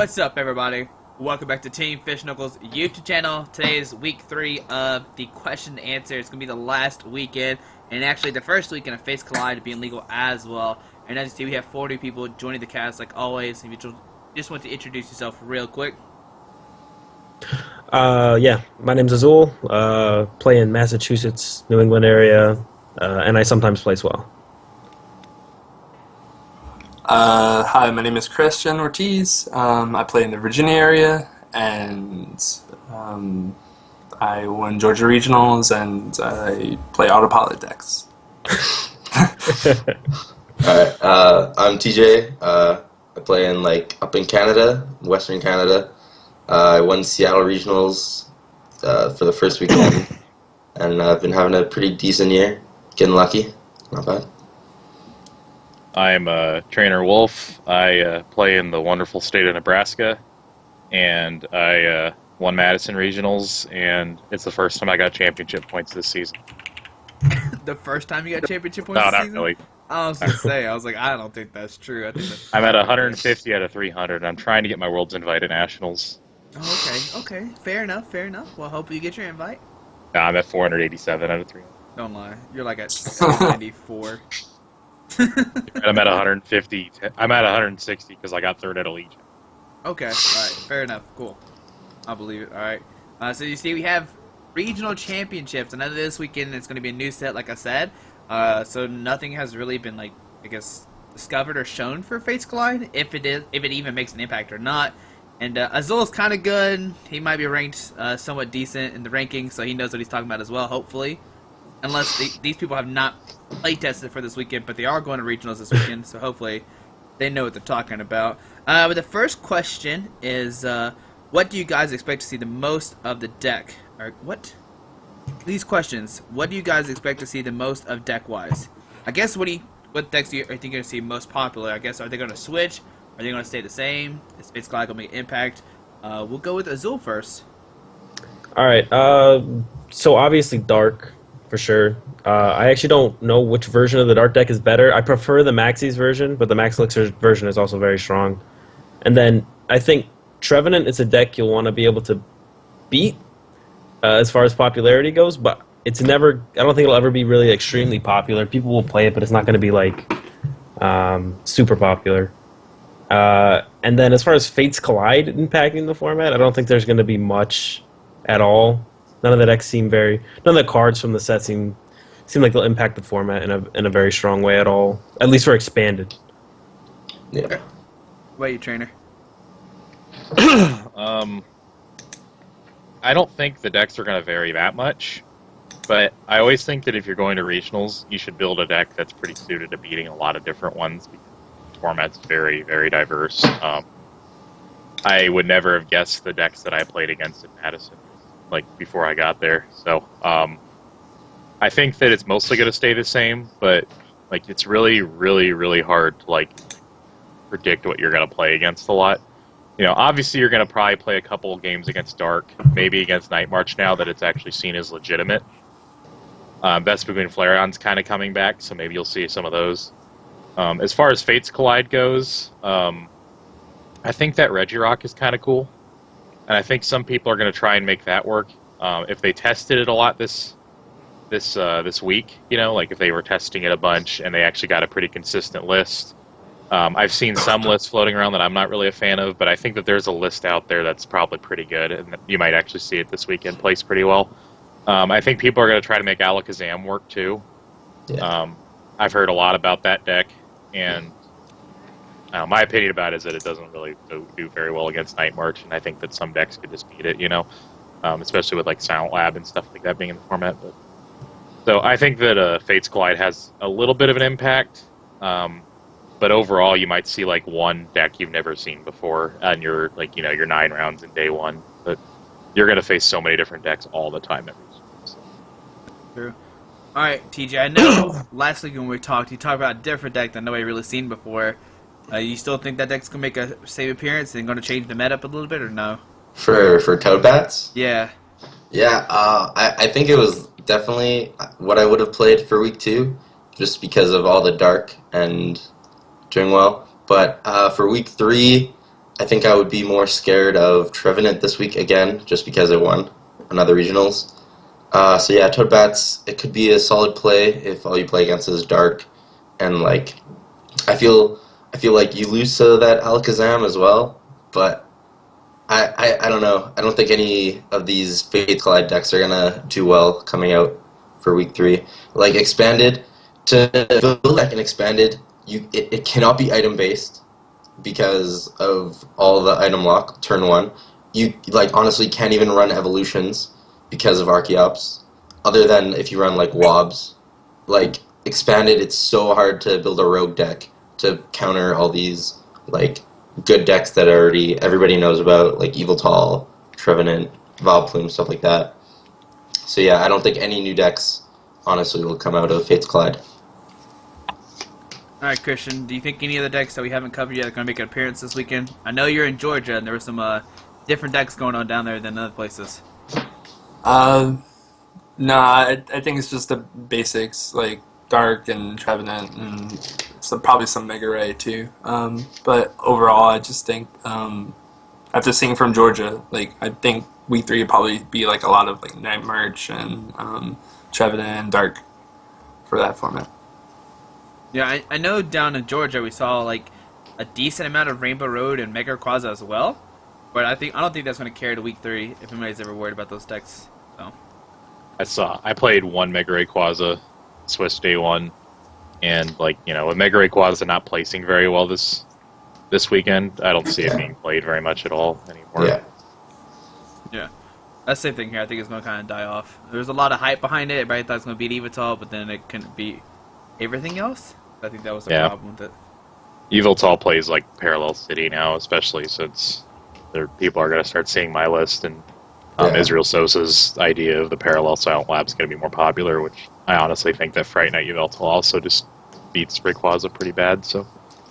What's up, everybody? Welcome back to Team Fish Knuckles YouTube channel. Today is week 3 of the question and answer. It's going to be the last weekend, and actually the first weekend of Face Collide being legal as well. And as you see, we have 40 people joining the cast like always. If you just want to introduce yourself real quick. Yeah, my name's Azul, play in Massachusetts, New England area, and I sometimes play as well. Hi, my name is Christian Ortiz. I play in the Virginia area, and I won Georgia Regionals, and I play autopilot decks. Alright, I'm TJ. I play in up in Canada, Western Canada. I won Seattle Regionals for the first weekend, and I've been having a pretty decent year. Getting lucky, not bad. I'm Trainer Wolf. I play in the wonderful state of Nebraska, and I won Madison Regionals, and it's the first time I got championship points this season. The first time you got championship points No, this not season? really. I was going to say, I don't think that's true. I think that's I'm at 150 out of 300. I'm trying to get my World's Invited Nationals. Oh, okay. Fair enough. Well, hope you get your invite. No, I'm at 487 out of 300. Don't lie. You're like at 94. I'm at 150. I'm at 160 because I got third at a Legion. Okay, alright, fair enough, cool. I believe it, alright. So you see we have regional championships. Another this weekend, it's going to be a new set, like I said. So nothing has really been, discovered or shown for Fates Collide, if it even makes an impact or not. And Azul's kind of good. He might be ranked somewhat decent in the rankings, so he knows what he's talking about as well, hopefully. Unless these people have not play tested for this weekend, but they are going to regionals this weekend, so hopefully they know what they're talking about. But the first question is, what do you guys expect to see the most of the deck? Or what? These questions. What do you guys expect to see the most of deck-wise? I guess what decks do you think you're going to see most popular? I guess, are they going to switch? Are they going to stay the same? Is Fates Collide going to make an impact? We'll go with Azul first. Alright, so obviously Dark, for sure. I actually don't know which version of the Dark deck is better. I prefer the Maxie's version, but the Max Elixir version is also very strong. And then I think Trevenant is a deck you'll want to be able to beat as far as popularity goes, but it's never. I don't think it'll ever be really extremely popular. People will play it, but it's not going to be super popular. And then as far as Fates Collide impacting the format, I don't think there's going to be much at all. None of the decks none of the cards from the set seem like they'll impact the format in a very strong way at all. At least for expanded. Yeah. Okay. What about you, Trainer? I don't think the decks are going to vary that much, but I always think that if you're going to regionals, you should build a deck that's pretty suited to beating a lot of different ones, because the format's very, very diverse. I would never have guessed the decks that I played against in Madison, before I got there. So, I think that it's mostly going to stay the same, but, it's really, really, really hard to, predict what you're going to play against a lot. Obviously you're going to probably play a couple of games against Dark, maybe against Night March now that it's actually seen as legitimate. That's between Flareon's kind of coming back, so maybe you'll see some of those. As far as Fates Collide goes, I think that Regirock is kind of cool, and I think some people are going to try and make that work. If they tested it a lot this week, if they were testing it a bunch and they actually got a pretty consistent list. I've seen some lists floating around that I'm not really a fan of, but I think that there's a list out there that's probably pretty good, and that you might actually see it this weekend place pretty well. I think people are going to try to make Alakazam work too. Yeah. I've heard a lot about that deck, and my opinion about it is that it doesn't really do very well against Night March, and I think that some decks could just beat it, especially with Silent Lab and stuff like that being in the format. So I think that Fates Collide has a little bit of an impact. But overall, you might see one deck you've never seen before, and your 9 rounds in day one. But you're going to face so many different decks all the time. True. Alright, TJ, I know last week when we talked, you talked about a different deck that nobody really seen before. You still think that deck's going to make a save appearance and going to change the meta up a little bit, or no? For Toadbats? Yeah. Yeah. I think it was definitely what I would have played for week 2, just because of all the Dark and doing well. But for week 3, I think I would be more scared of Trevenant this week again, just because it won another regionals. So yeah, Toad Bats, it could be a solid play if all you play against is Dark, and like I feel like you lose to that Alakazam as well, but I don't know. I don't think any of these Faith Collide decks are gonna do well coming out for week 3. Like expanded to build deck and expanded, it cannot be item based because of all the item lock turn 1. You like honestly can't even run evolutions because of Archeops, other than if you run like Wobs. Like expanded, it's so hard to build a rogue deck to counter all these like good decks that already everybody knows about, like Evil Tall, Trevenant, Vileplume, stuff like that. So yeah, I don't think any new decks honestly will come out of Fates Collide. All right, Christian. Do you think any of the decks that we haven't covered yet are going to make an appearance this weekend? I know you're in Georgia, and there were some different decks going on down there than other places. Nah, I think it's just the basics, like Dark and Trevenant, and probably some Mega Ray too. But overall, I just think after seeing from Georgia, like I think week 3 would probably be like a lot of like Night Merch and Trevenant and Dark for that format. Yeah, I know down in Georgia we saw like a decent amount of Rainbow Road and Mega Quaza as well, but I don't think that's going to carry to week 3 if anybody's ever worried about those decks. So. I played one Mega Ray Quaza, Swiss Day 1, and with Mega Ray Quaza not placing very well this weekend, I don't see it being played very much at all anymore. Yeah. That's the same thing here. I think it's going to kind of die off. There's a lot of hype behind it. Everybody thought it was going to beat Evital, but then it couldn't beat everything else. I think that was the problem with it. Evital plays like Parallel City now, especially since people are going to start seeing my list, and Israel Sosa's idea of the Parallel Silent Lab is going to be more popular, which I honestly think that Fright Night Yveltal also just beats Rayquaza pretty bad. So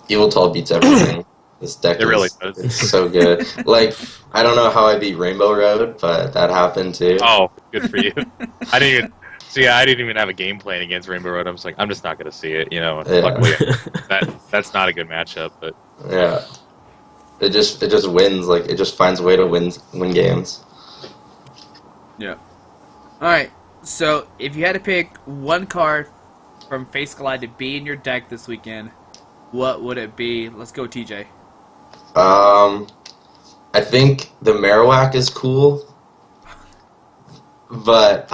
Yveltal beats everything. This deck really is so good. Like, I don't know how I beat Rainbow Road, but that happened too. Oh, good for you. I didn't even have a game plan against Rainbow Road. I'm just not going to see it, Luckily, that's not a good matchup, but yeah. It just wins, like it just finds a way to win games. Yeah. Alright, so if you had to pick one card from Face Collide to be in your deck this weekend, what would it be? Let's go, TJ. I think the Marowak is cool, but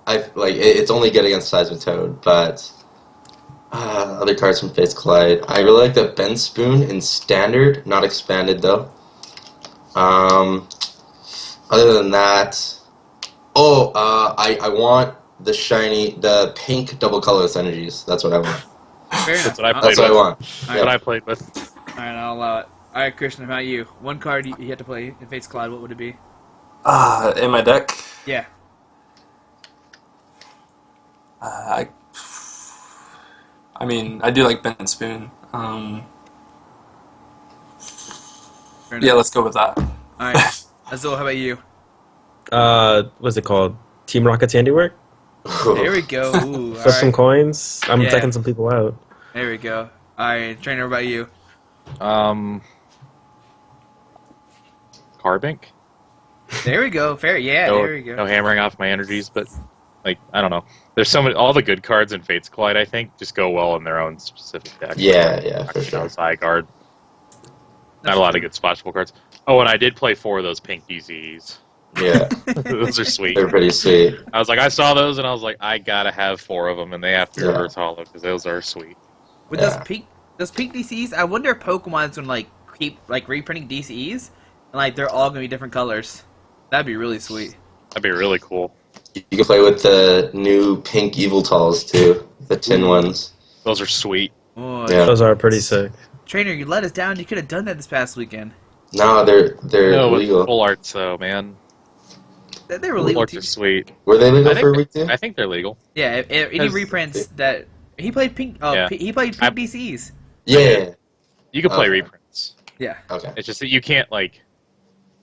it's only good against Seismitoad, but other cards from Fates Collide. I really like the Ben Spoon in Standard, not Expanded though. Other than that, I want the pink double colorless energies. That's what I want. Fair enough. that's what I played That's what I want. What I played with. Alright, I'll allow it. Alright, Christian, how about you? One card you had to play in Fates Collide, what would it be? In my deck, Yeah. I mean, I do like Ben Spoon. Fair Yeah, enough. let's go with that. Alright. Azul, how about you? What's it called? Team Rocket's handiwork? There we go. Ooh, For some alright. coins. I'm Yeah. taking some people out. There we go. Alright, Trainer, what about you? Carbink? There we go. Fair. Yeah, No, there we go. no hammering off my energies, but I don't know. There's so many. All the good cards in Fates Collide, I think, just go well in their own specific deck. Yeah, for sure. Zygarde. Not a lot of good splashable cards. Oh, and I did play 4 of those pink DZs. Yeah, Those are sweet. they're pretty sweet. I was like, I saw those, and I was like, I gotta have 4 of them, and they have to be Yeah. reverse hollow because those are sweet. With Yeah. those pink DCs, I wonder if Pokemon's gonna keep reprinting DCs and they're all gonna be different colors. That'd be really sweet. That'd be really cool. You can play with the new pink Evil Talls too, the tin ones. Those are sweet. Oh, Yeah. Those are pretty sick. Trainer, you let us down. You could have done that this past weekend. No, they're No, with legal. full arts though, man. They were Full legal arts too. are sweet. Were they legal I think for a week too? I think they're legal. Yeah, any Because- reprints that he played pink. Oh, Yeah. he played pink DCs. Yeah. You can play Okay. reprints. Yeah. Okay. It's just that you can't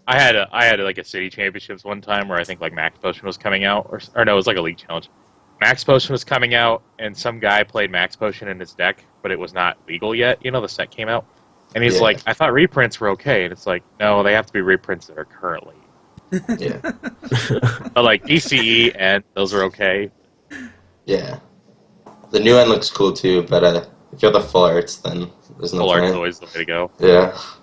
I had a city championships one time where I think Max Potion was coming out, or no, it was a league challenge. Max Potion was coming out, and some guy played Max Potion in his deck, but it was not legal yet. The set came out, And he's Yeah. like, I thought reprints were okay. And it's like, no, they have to be reprints that are currently. Yeah. But like DCE and those are okay. Yeah. The new end looks cool too, but if you have the full arts, then there's no Full art's point. always the way to go. Yeah. Oh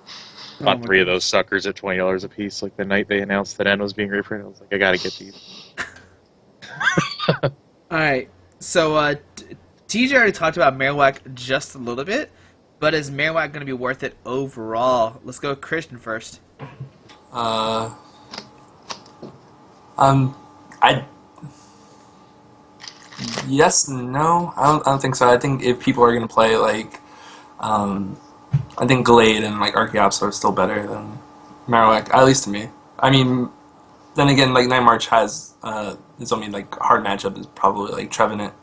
Bought my 3 of goodness. those suckers at $20 a piece. Like the night they announced that N was being reprinted, I was like, I gotta get these. All right. So TJ already talked about Marowak just a little bit, but is Marowak going to be worth it overall? Let's go with Christian first. I yes, no. I don't think so. I think if people are gonna play like, I think Glade and like Archeops are still better than Marowak, at least to me. I mean, then again, like Night March has its only like hard matchup is probably like Trevenant,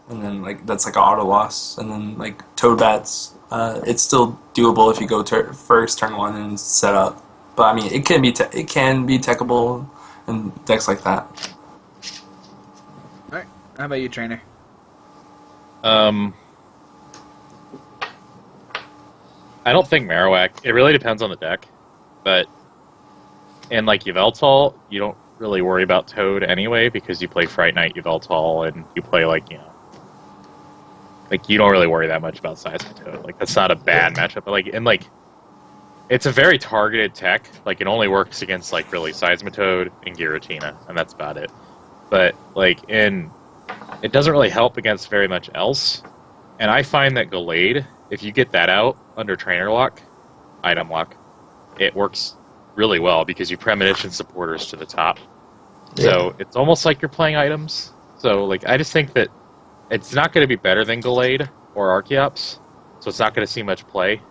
and then like that's like an auto loss, and then like Toadbats. It's still doable if you go first turn 1 and set up. But I mean, it can be techable and decks like that. All right. How about you, trainer? I don't think Marowak. It really depends on the deck, but in like Yveltal, you don't really worry about Toad anyway because you play Fright Night Yveltal and you play like like you don't really worry that much about Seismitoad. Like that's not a bad matchup, but like it's a very targeted tech. Like it only works against like really Seismitoad and Giratina, and that's about it. But like it doesn't really help against very much else. And I find that Gallade, if you get that out under trainer lock, item lock, it works really well because you premonition supporters to the top. Yeah. So it's almost like you're playing items. So like I just think that it's not going to be better than Gallade or Archeops, so it's not going to see much play.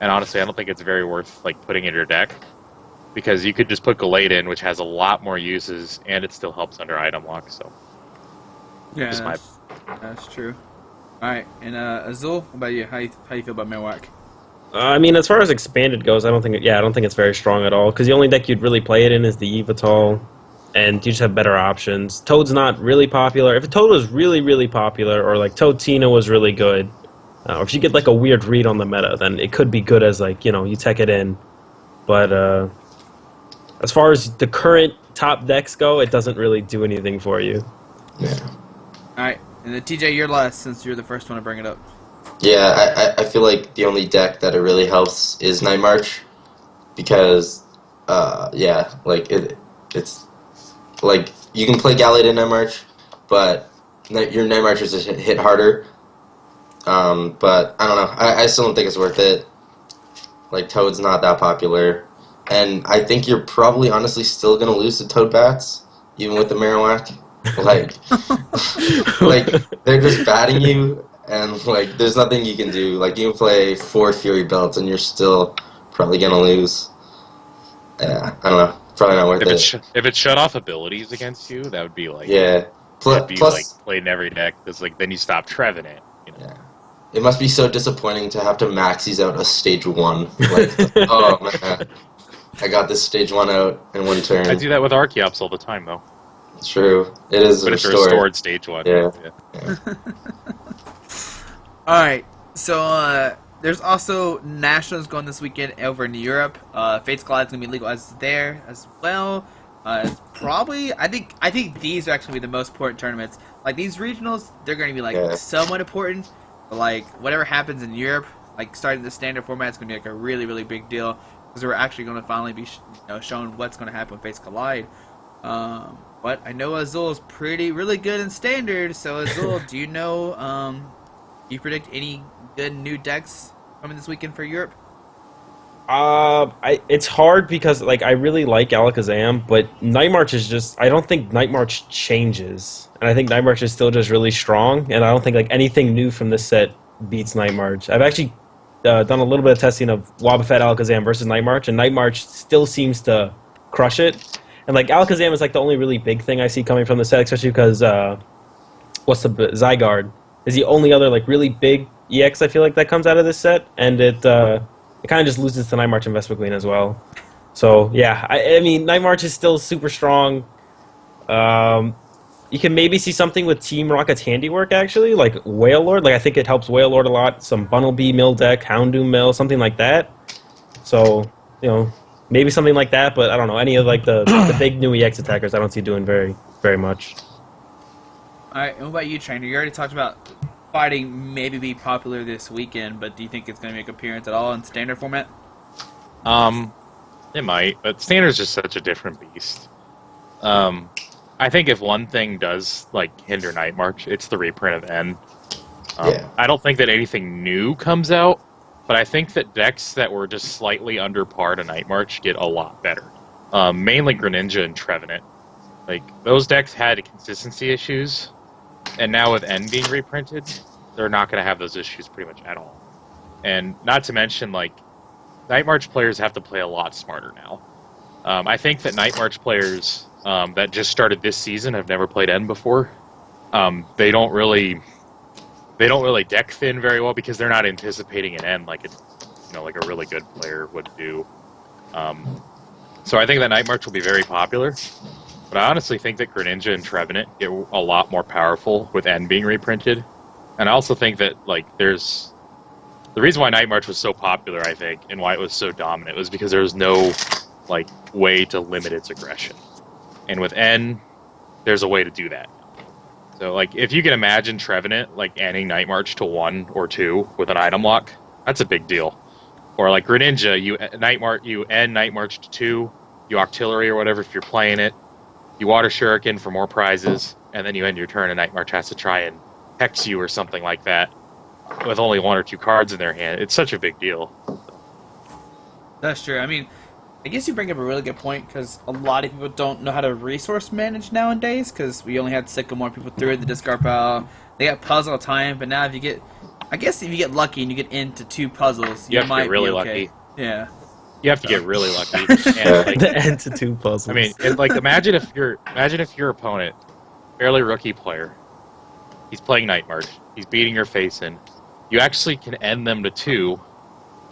And honestly, I don't think it's very worth like putting in your deck because you could just put Gallade in, which has a lot more uses, and it still helps under item lock. So Yeah, Just my- that's true. All right, and Azul, what about you? How you feel about Marowak? I mean, as far as expanded goes, I don't think it's very strong at all. Because the only deck you'd really play it in is the Yveltal, and you just have better options. Toad's not really popular. If Toad was really, really popular, or like Toad Tina was really good, or if you get like a weird read on the meta, then it could be good as like you tech it in. But as far as the current top decks go, it doesn't really do anything for you. Yeah. All right, and then TJ, you're last since you're the first one to bring it up. Yeah, I feel like the only deck that it really helps is Night March because, yeah, like it's like you can play Gallade in Night March, but your Night Marchers just hit harder. But I don't know. I still don't think it's worth it. Like Toad's not that popular, and I think you're probably honestly still gonna lose to Toad Bats even with the Marowak. Like, like they're just batting you, and like there's nothing you can do. Like you can play 4 Fury belts, and you're still probably gonna lose. Yeah, I don't know. Probably not worth if it shut off abilities against you, that would be like Yeah. that'd be Plus, like played in every deck. Because like then you stop Trevenant. yeah. It must be so disappointing to have to maxis out a stage 1. Like, oh man, I got this stage 1 out in 1 turn. I do that with Archeops all the time though. It's true. It is But it's a restored. restored stage 1. Yeah. All right, so there's also nationals going this weekend over in Europe. Fates Collide is gonna be legal as there as well. It's probably I think these are actually gonna be the most important tournaments. Like these regionals, they're gonna be like Yeah. somewhat important. But like whatever happens in Europe, like starting the standard format is gonna be like a really really big deal because we're actually gonna finally be shown what's gonna happen when Fates Collide. But I know Azul is really good in standard. So Azul, do you know? You predict any good new decks coming this weekend for Europe? It's hard because like I really like Alakazam, but Night March is just I don't think Night March changes, and I think Night March is still just really strong, and I don't think like anything new from this set beats Night March. I've actually done a little bit of testing of Wobbuffet Alakazam versus Night March, and Night March still seems to crush it. And like Alakazam is like the only really big thing I see coming from the set, especially because Zygarde is the only other like really big EX I feel like that comes out of this set, and it kind of just loses to Night March and Vespa Queen as well. So yeah, I mean Night March is still super strong. You you can maybe see something with Team Rocket's handiwork, actually, like Whale Lord. Like, I think it helps Whale Lord a lot. Some Bunnelby Mill deck, Houndoom Mill, something like that. So, maybe something like that, but I don't know. Any of, like, the big new EX attackers I don't see doing very, very much. Alright, and what about you, Trainer? You already talked about fighting maybe be popular this weekend, but do you think it's going to make an appearance at all in standard format? It might, but standard's just such a different beast. I think if one thing does like hinder Night March, it's the reprint of N. Yeah. I don't think that anything new comes out, but I think that decks that were just slightly under par to Night March get a lot better. Mainly Greninja and Trevenant. Like, those decks had consistency issues, and now with N being reprinted, they're not going to have those issues pretty much at all. And not to mention, like, Night March players have to play a lot smarter now. I think that Night March players that just started this season have never played N before. They don't really deck thin very well because they're not anticipating an N like like a really good player would do. So I think that Night March will be very popular. But I honestly think that Greninja and Trevenant get a lot more powerful with N being reprinted. And I also think that there's the reason why Night March was so popular, I think, and why it was so dominant was because there was no way to limit its aggression. And with N, there's a way to do that. So if you can imagine Trevenant ending Night March to 1 or 2 with an item lock, that's a big deal. Or Greninja, you end Night March to 2, you Octillery or whatever if you're playing it, you Water Shuriken for more prizes, and then you end your turn and Night March has to try and hex you or something like that with only 1 or 2 cards in their hand. It's such a big deal. That's true. I mean, I guess you bring up a really good point because a lot of people don't know how to resource manage nowadays because we only had Sycamore, people threw the discard pile. They got puzzle all the time, but now if you get lucky and you get into 2 puzzles, you have might to get really be okay. lucky. Yeah. You have to get really lucky. And, The end to 2 puzzles. I mean, imagine if your opponent, fairly rookie player, he's playing Night March, he's beating your face in. You actually can end them to 2,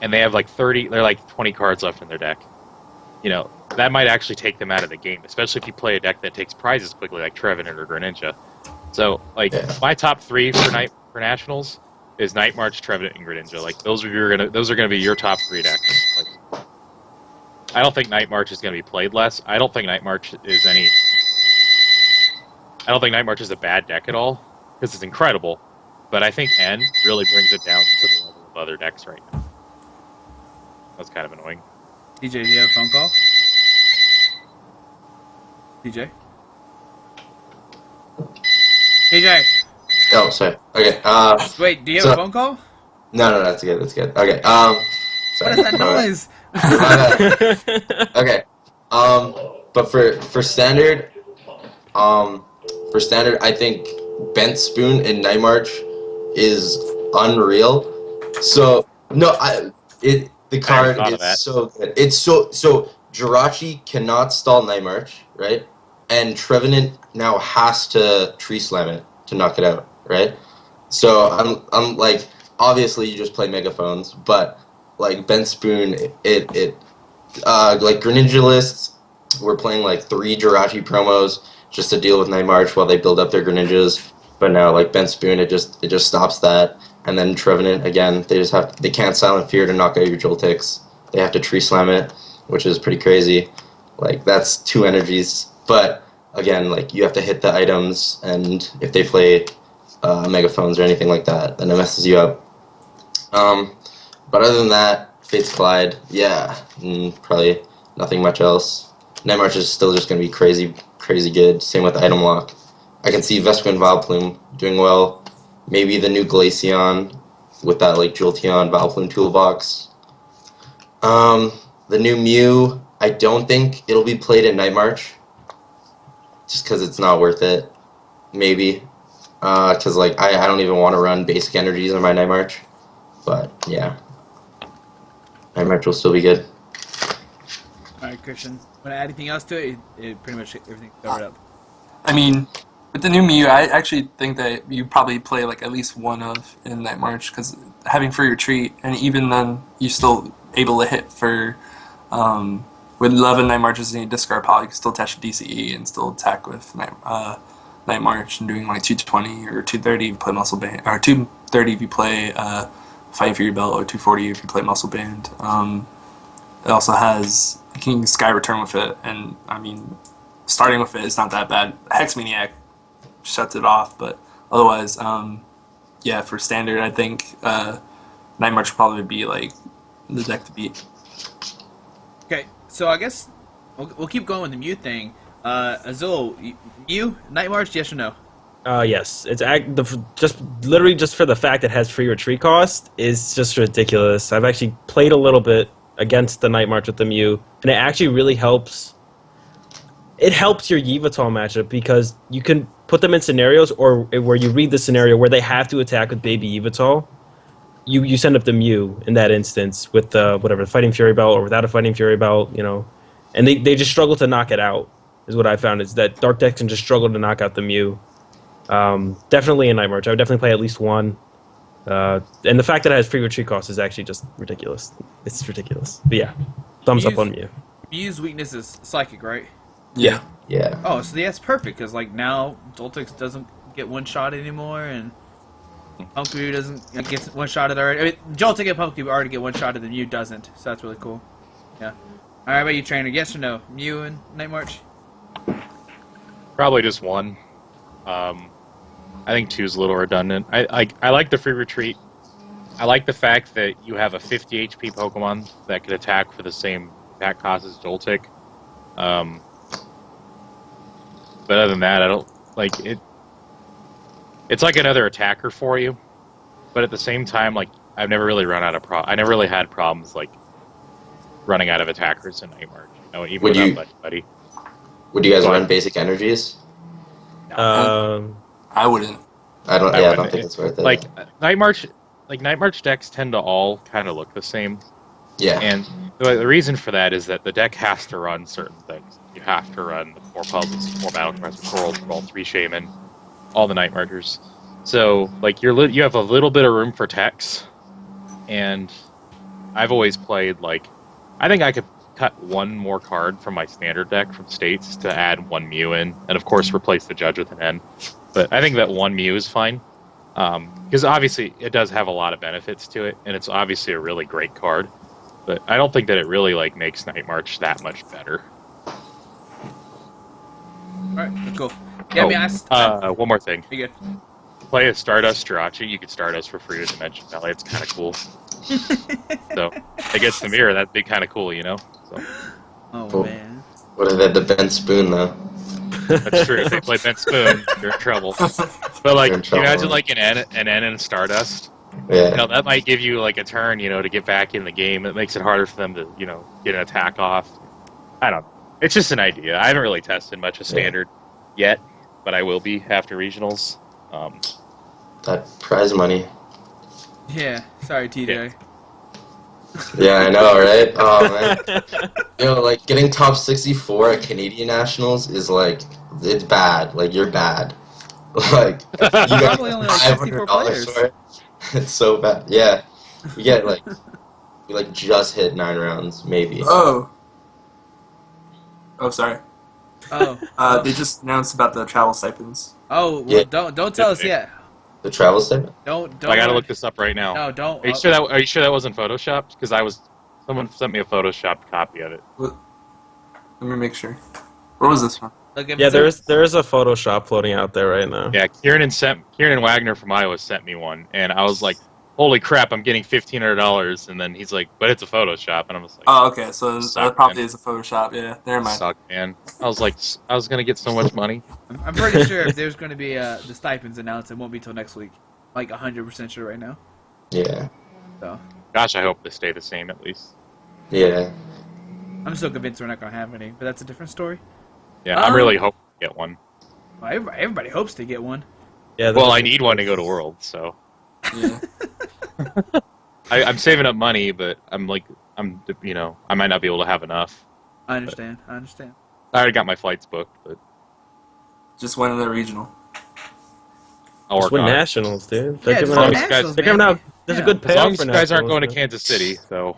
and they have 20 cards left in their deck. That might actually take them out of the game, especially if you play a deck that takes prizes quickly, like Trevenant or Greninja. So, my top 3 for Nationals is Night March, Trevenant, and Greninja. Those are gonna be your top 3 decks. I don't think Night March is gonna be played less. I don't think Night March is a bad deck at all because it's incredible. But I think N really brings it down to the level of other decks right now. That's kind of annoying. DJ, do you have a phone call? DJ? DJ! Oh, sorry. Okay. Wait, do you have a phone call? No, that's good. That's good. Okay. Sorry. What is that noise? Okay. But for standard, I think Bent Spoon in Night March is unreal. So the card is so good. It's so Jirachi cannot stall Night March, right? And Trevenant now has to Tree Slam it to knock it out, right? So I'm obviously you just play megaphones, but Bent Spoon, Greninja lists, we're playing 3 Jirachi promos just to deal with Night March while they build up their Greninjas. But now Bent Spoon, it just stops that. And then Trevenant again, they can't Silent Fear to knock out your Joltix. They have to Tree Slam it, which is pretty crazy. That's 2 energies. But again, you have to hit the items, and if they play megaphones or anything like that, then it messes you up. But other than that, Fates Collide, yeah, probably nothing much else. Night March is still just going to be crazy good. Same with Item Lock. I can see Vespiquen Vileplume doing well. Maybe the new Glaceon with that Jolteon Vileplume toolbox. The new Mew, I don't think it'll be played in Night March. Just because it's not worth it. Maybe. Because I don't even want to run basic energies on my Night March. But yeah. Night March will still be good. Alright, Christian. Want to add anything else to it? It pretty much everything's covered up. I mean, with the new Mew, I actually think that you probably play at least 1 of in Night March, because having Free Retreat, and even then, you're still able to hit for, with 11 Night Marches and you discard pile, you can still attach DCE and still attack with Night March and doing like 220 or 230 if you play Muscle Band, or 230 if you play Fighting Fury Belt, or 240 if you play Muscle Band. It also has you can Sky Return with it, and I mean, starting with it is not that bad. Hex Maniac shuts it off, but otherwise, yeah, for standard, I think Night March would probably be like the deck to beat. Okay, so I guess we'll keep going with the Mew thing. Azul, Mew, Night March, yes or no? Yes. Just literally just for the fact it has free retreat cost is just ridiculous. I've actually played a little bit against the Night March with the Mew, and it actually really helps. It helps your Yveltal matchup because you can put them in scenarios or where you read the scenario where they have to attack with Baby Yveltal. You send up the Mew in that instance with the whatever Fighting Fury Belt or without a Fighting Fury Belt, and they just struggle to knock it out. Is what I found is that dark decks can just struggle to knock out the Mew. Definitely in Night March, I would definitely play at least one. And the fact that it has free retreat cost is actually just ridiculous. It's ridiculous. But yeah, thumbs up on Mew. Mew's weakness is Psychic, right? Yeah. Yeah. Oh, so that's perfect because like now Joltex doesn't get one shot anymore, and Pumpkaboo doesn't get one shotted already. I mean, Joltex and Pumpkaboo already get one shotted, and Mew doesn't. So that's really cool. Yeah. All right, how about you, Trainer? Yes or no? Mew and Night March? Probably just one. I think two is a little redundant. I like the free retreat. I like the fact that you have a 50 HP Pokemon that could attack for the same attack cost as Joltik. But other than that, I don't like it. It's like another attacker for you, but at the same time, like I've never really run out of I never really had problems like running out of attackers in Night March. Even without Buddy. Would you guys run basic energies? I wouldn't. I don't think it's worth it. Like Night March decks tend to all kind of look the same. Yeah. And the reason for that is that the deck has to run certain things. You have to run the 4 puzzles, 4 battle cards, roll 3 Shaman, all the Night Marchers. So like you have a little bit of room for techs, and I've always played like I think I could cut one more card from my standard deck from States to add one Mew in, and of course replace the Judge with an N. But I think that one Mew is fine, because obviously it does have a lot of benefits to it, and it's obviously a really great card. But I don't think that it really like makes Night March that much better. All right, cool. Yeah, one more thing. You good? Play a Stardust Jirachi. You could Stardust for free with Dimension Valley. It's kind of cool. So it gets the mirror. That'd be kind of cool, So. Oh Cool. man. What if they had the Ben Spoon though? That's true. If they play Ben Spoon, you're in trouble. But like, You're in can you imagine trouble. like an N and Stardust? Yeah. That might give you like a turn, to get back in the game. It makes it harder for them to, get an attack off. I don't know. It's just an idea. I haven't really tested much of Standard yet, but I will be after regionals. That prize money. Yeah. Sorry, TJ. Yeah, I know, right? Oh man. Like getting top 64 at Canadian Nationals is like it's bad. Like you're bad. Like you got Probably only like 64 $500 players. for it. It's so bad. Yeah. You get you just hit 9 rounds, maybe. Oh, sorry. Oh. They just announced about the travel stipends. Oh. Well, Yeah. don't tell us yet. The travel statement? Don't. I gotta look this up right now. No, don't. Are you sure that wasn't photoshopped? Because someone sent me a photoshopped copy of it. Let me make sure. Where was this from? Look, Yeah, there is a Photoshop floating out there right now. Yeah, Kieran Wagner from Iowa sent me one, and I was like, "Holy crap! I'm getting $1,500." And then he's like, "But it's a Photoshop," and I was like, Oh, okay. So Suck, that probably man. is a Photoshop. Yeah, never mind. "Suck, man!" I was like, "I was gonna get so much money." I'm pretty sure if there's going to be the stipends announced, it won't be till next week. Like 100% sure right now. Yeah. So Gosh, I hope they stay the same at least. Yeah. I'm still convinced we're not going to have any, but that's a different story. Yeah, I'm really hoping to get one. Well, everybody hopes to get one. Yeah. Well, I need one to go to Worlds, so Yeah. I'm saving up money, but I might not be able to have enough. I understand. I already got my flights booked, but Just went in the regional. I'll Just work win on it. nationals, dude. Yeah, They're just giving win out. nationals, They're giving man. out. There's Yeah. a good As long payout as for you guys aren't nationals, going to man. Kansas City, so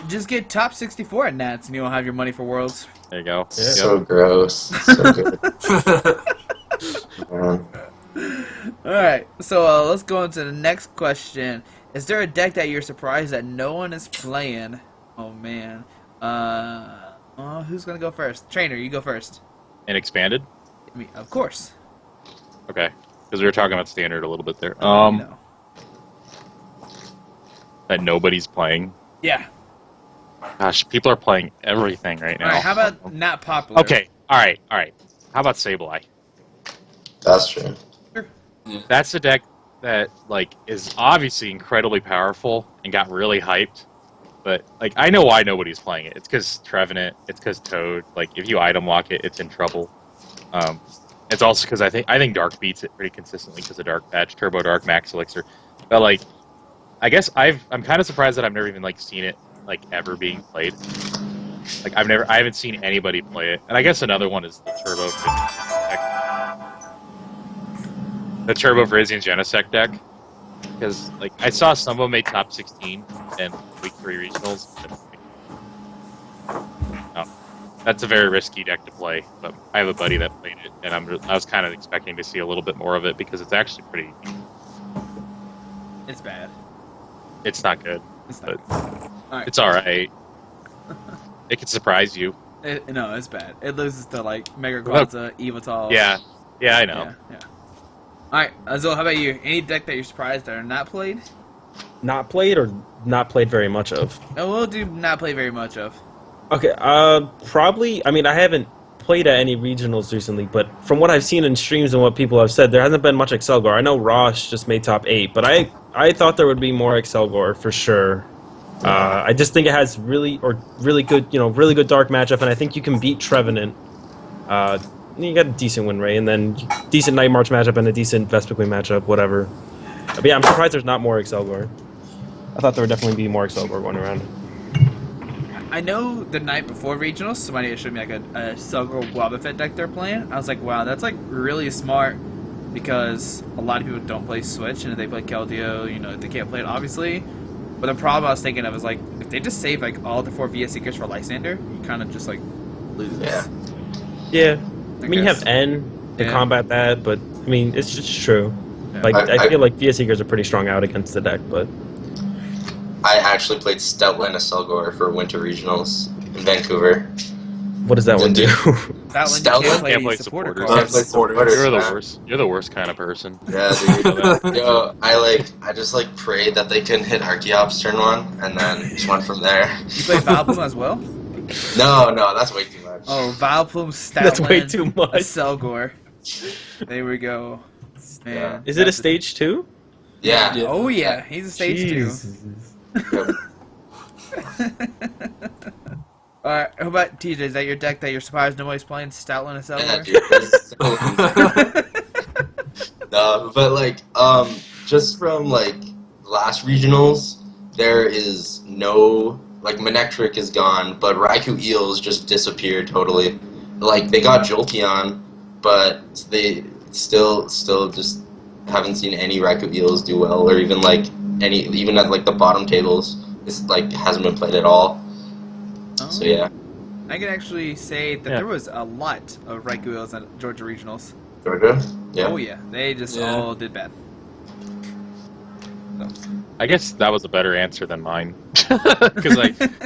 Just get top 64 at Nats, and you'll have your money for Worlds. there you go. Yeah. So gross. So good. Alright, so let's go into the next question. Is there a deck that you're surprised that no one is playing? Oh man. Who's gonna go first? Trainer, you go first. And expanded? Of course. Okay. Because we were talking about standard a little bit there. You know. That nobody's playing. Yeah. Gosh, people are playing everything right now. Alright, how about not popular? Okay, alright. How about Sableye? That's true. That's a deck that, like, is obviously incredibly powerful and got really hyped. But, like, I know why nobody's playing it. It's because Trevenant, it's because Toad. Like, if you item lock it, it's in trouble. It's also because I think Dark beats it pretty consistently because of Dark Patch, Turbo Dark, Max Elixir. But, like, I guess I'm kind of surprised that I've never even, like, seen it, like, ever being played. Like, I haven't seen anybody play it. And I guess another one is the Turbo deck. The Turbo Virizion Genesect deck. Because, like, I saw some of them made top 16 in week 3 regionals. That's a very risky deck to play, but I have a buddy that played it, and I was kind of expecting to see a little bit more of it because it's actually pretty. It's bad. It's not good, It's but not. Alright. it's all right. It can surprise you. No, it's bad. It loses to like Mega Quadza, Evital. Yeah, I know. Yeah. Alright, Azul, how about you? Any deck that you're surprised that are not played? Not played or not played very much of? No, we'll do not play very much of. Okay, probably. I mean, I haven't played at any regionals recently, but from what I've seen in streams and what people have said, there hasn't been much Excelgor. I know Rosh just made top 8, but I thought there would be more Excelgor for sure. I just think it has really good, really good dark matchup, and I think you can beat Trevenant. You got a decent win rate, and then decent Night March matchup and a decent Vespiquen matchup, whatever. But yeah, I'm surprised there's not more Excelgor. I thought there would definitely be more Excelgor going around. I know the night before regionals, somebody showed me like a Selgor Wobbuffet deck they're playing. I was like, wow, that's like really smart because a lot of people don't play Switch, and if they play Keldeo, they can't play it obviously. But the problem I was thinking of is like, if they just save like all the 4 VS Seekers for Lysander, you kind of just like lose. Yeah. I mean, you guess. have N to Yeah. combat that, but I mean, it's just true. Yeah. Like, I feel like VS Seekers are pretty strong out against the deck, but I actually played Stoutland Selgor for Winter Regionals in Vancouver. what does that one do? That one Stout you one? can't Can't play play supporter supporters. cards. Play supporters. You're the man. worst. You're the worst kind of person. Yeah, dude. Yo, I just prayed that they couldn't hit Archeops turn 1, and then just went from there. You play Vileplume as well? No, that's way too much. Oh, Vileplume, Stoutland, That's way too much. Selgor. There we go. Man. Is it a stage 2? Yeah. Yeah. Oh yeah, he's a stage 2. Yep. Alright, how about TJ? Is that your deck that you're surprised nobody's playing? Stoutland and Yeah, Selgor? dude. No, but just from last regionals, there is no Manectric is gone, but Raikou Eels just disappeared totally. They got Jolteon, but they still just haven't seen any Raikou Eels do well, or even even at the bottom tables, it's hasn't been played at all. Oh. So yeah, I can actually say that Yeah. there was a lot of Raikou Eels at Georgia Regionals. Georgia. Yeah. Oh yeah, they just Yeah. all did bad. I guess that was a better answer than mine. Because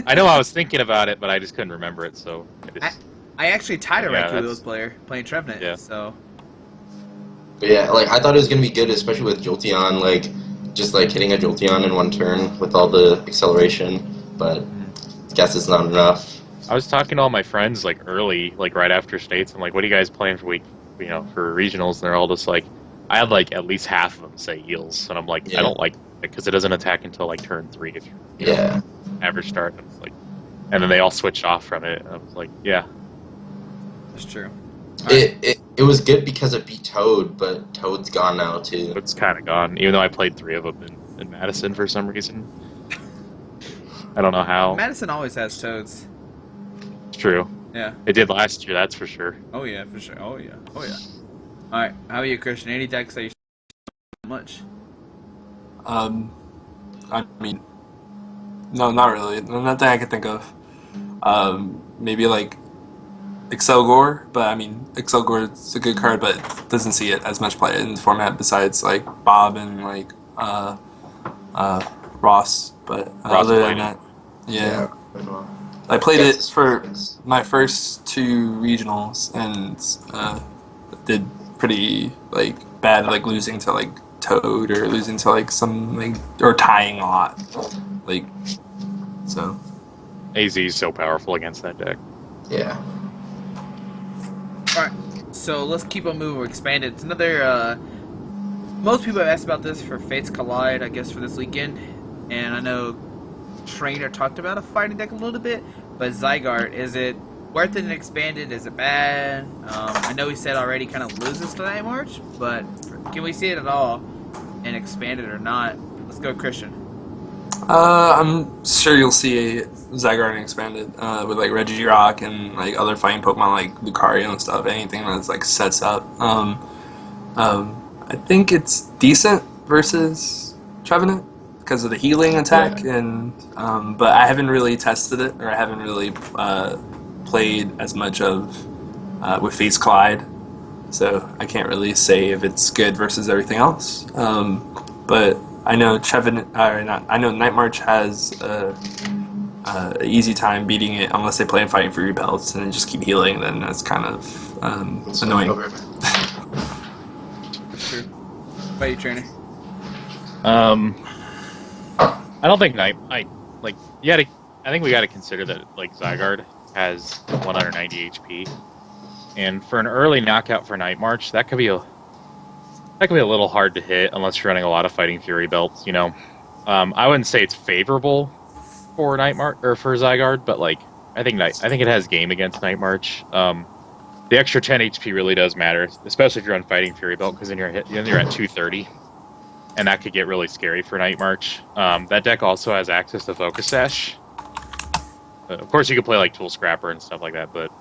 I know I was thinking about it, but I just couldn't remember it. So I actually tied a Yeah, Raikou that's- Eels player playing Trevenant, Yeah. so... But yeah, I thought it was gonna be good, especially with Jolteon, just hitting a Jolteon in one turn with all the acceleration. But guess it's not enough. I was talking to all my friends early, right after states. I'm like, "What are you guys playing for for regionals?" And they're all just like, I had at least half of them say Eels, and I'm like, Yeah. I don't like it because it doesn't attack until turn 3 if you're Yeah. average start. And, and then they all switched off from it. And I was like, yeah. That's true. It was good because it beat Toad, but Toad's gone now too. It's kind of gone, even though I played 3 of them in Madison for some reason. I don't know how. Madison always has Toads. It's true. Yeah. It did last year, that's for sure. Oh yeah, for sure. Oh yeah. Alright, how about you, Christian? Any decks that you much? I mean, no, not really. Nothing I can think of. Maybe Excelgor, but I mean Excelgor is a good card, but doesn't see it as much play in the format besides like Bob and like Ross. But Ross other played than it. that, yeah. I played Yes, it it's for friends. my first 2 regionals and did pretty like bad, like losing to like Toad or losing to like some like or tying a lot, like so. AZ is so powerful against that deck. Yeah. All right, so let's keep on moving. We're expanded. It's another. Most people have asked about this for Fates Collide, I guess, for this weekend, and I know Trainer talked about a fighting deck a little bit, but Zygarde, is it worth it and expanded? Is it bad? I know he said already kind of loses to Night March, but can we see it at all and expanded or not? Let's go, Christian. I'm sure you'll see a Zygarde expanded with like Regirock and like other fighting Pokemon like Lucario and stuff. Anything that's like sets up. I think it's decent versus Trevenant because of the healing attack, and but I haven't really tested it, or I haven't really played as much of with Face Collide, so I can't really say if it's good versus everything else. But I know Trevenant, or not. I know Night March has an easy time beating it unless they play in Fighting Fury belts and just keep healing. Then that's kind of annoying. Okay. That's true. What about you, Trainer? I don't think I like you gotta. I think we got to consider that like Zygarde has 190 HP, and for an early knockout for Night March, that could be a little hard to hit unless you're running a lot of Fighting Fury belts. You know, I wouldn't say it's favorable for Night March or for Zygarde, but like I think it has game against Night March. The extra 10 HP really does matter, especially if you're on Fighting Fury belt, because then you're at 230. And that could get really scary for Night March. That deck also has access to Focus Sash. Of course, you could play like Tool Scrapper and stuff like that, but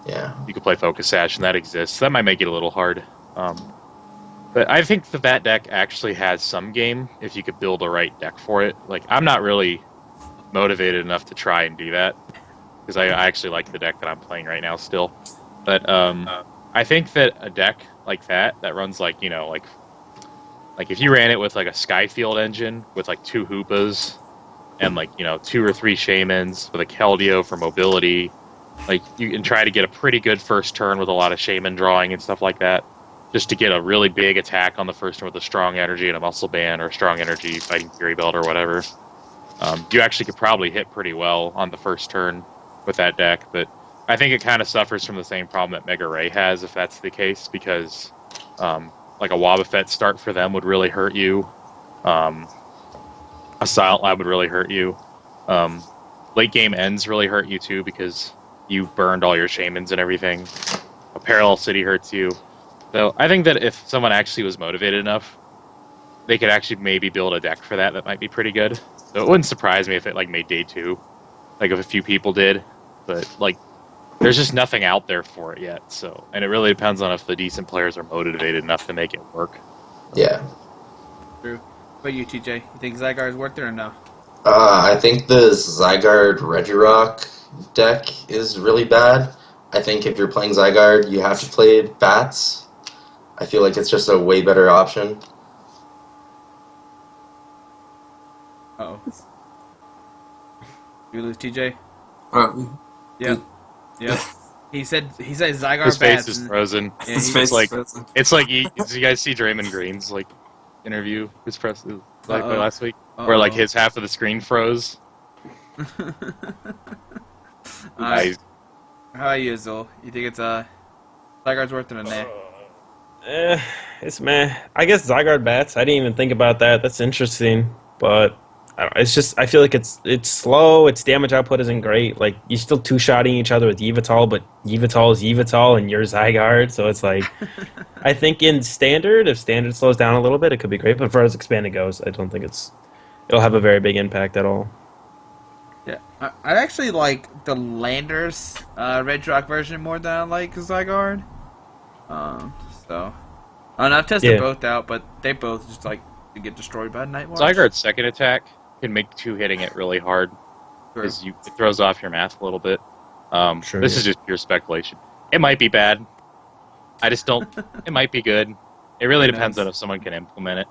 Yeah. you could play Focus Sash, and that exists. That might make it a little hard. But I think that deck actually has some game if you could build a right deck for it. Like, I'm not really motivated enough to try and do that, because I actually like the deck that I'm playing right now still. But I think that a deck like that runs like, you know, like if you ran it with like a Skyfield engine with like 2 Hoopas and like, you know, 2 or 3 Shamans with a Keldeo for mobility, like you can try to get a pretty good first turn with a lot of Shaman drawing and stuff like that, just to get a really big attack on the first turn with a strong energy and a muscle band or a strong energy Fighting Fury belt or whatever. You actually could probably hit pretty well on the first turn with that deck, but I think it kind of suffers from the same problem that Mega Ray has if that's the case, because like a Wobbuffet start for them would really hurt you. A Silent Lab would really hurt you. Late game ends really hurt you too, because you burned all your Shamans and everything. A Parallel City hurts you. So I think that if someone actually was motivated enough, they could actually maybe build a deck for that might be pretty good. So it wouldn't surprise me if it like made day 2, like if a few people did. But like, there's just nothing out there for it yet. So, and it really depends on if the decent players are motivated enough to make it work. Yeah. True. What about you, TJ? You think Zygarde is worth it or no? I think the Zygarde Regirock deck is really bad. I think if you're playing Zygarde, you have to play Bats. I feel like it's just a way better option. Uh-oh. You lose TJ? Yeah. Yep. He said Zygarde His face bats. is frozen. Yeah, His he- face like- is frozen. It's like, did you guys see Draymond Green's like interview, his press like Uh-oh. last week, where like Uh-oh. his half of the screen froze? Alright. How are you, Zul? You think it's Zygarde's worth it or nah? It's meh. I guess Zygarde bats. I didn't even think about that. That's interesting, but I don't know, it's just I feel like it's slow. Its damage output isn't great. Like you're still 2-shotting each other with Yveltal, but Yveltal is Yveltal and you're Zygarde, so it's like I think in standard, if standard slows down a little bit, it could be great. But as far as expanded goes, I don't think it'll have a very big impact at all. Yeah, I actually like the Landers Red Rock version more than I like Zygarde. So, and I've tested Yeah. both out, but they both just like to get destroyed by Night March. Zygarde's second attack can make 2 hitting it really hard, Sure. because it throws off your math a little bit. Sure, This yeah. is just pure speculation. It might be bad. I just don't. It might be good. It really Who depends knows? on if someone can implement it.